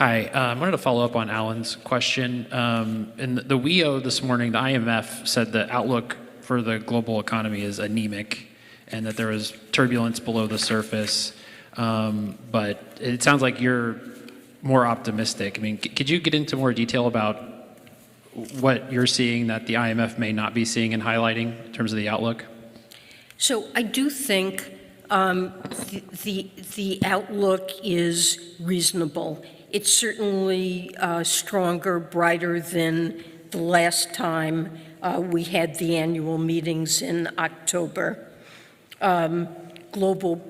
Hi, I wanted to follow up on Alan's question. In the WEO this morning, the IMF said the outlook for the global economy is anemic and that there was turbulence below the surface. But it sounds like you're more optimistic. I mean, could you get into more detail about what you're seeing that the IMF may not be seeing and highlighting in terms of the outlook? So I do think the outlook is reasonable. It's certainly stronger, brighter than the last time we had the annual meetings in October. Global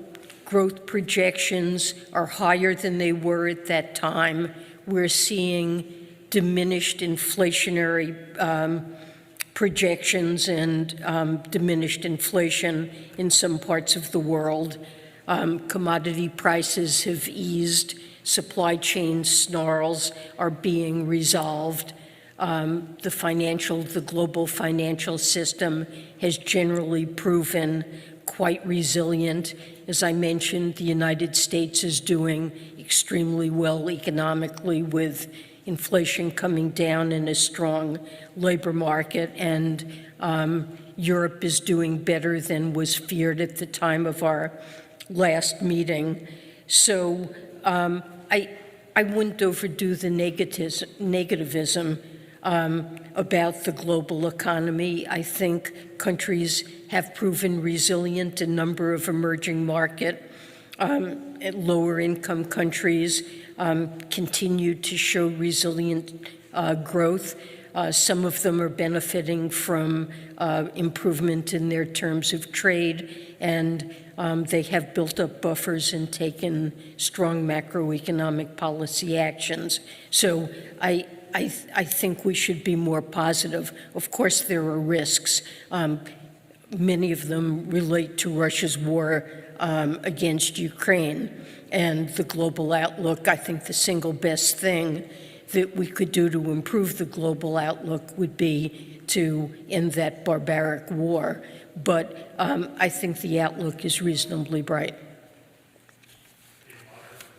growth projections are higher than they were at that time. We're seeing diminished inflationary projections and diminished inflation in some parts of the world. Commodity prices have eased. Supply chain snarls are being resolved. The global financial system has generally proven quite resilient. As I mentioned, the United States is doing extremely well economically with inflation coming down and a strong labor market, and Europe is doing better than was feared at the time of our last meeting. So I wouldn't overdo the negativism about the global economy. I think countries have proven resilient. A number of emerging lower income countries continue to show resilient growth. Some of them are benefiting from improvement in their terms of trade, and they have built up buffers and taken strong macroeconomic policy actions. So I think we should be more positive. Of course, there are risks. Many of them relate to Russia's war against Ukraine and the global outlook. I think the single best thing that we could do to improve the global outlook would be to end that barbaric war. But I think the outlook is reasonably bright.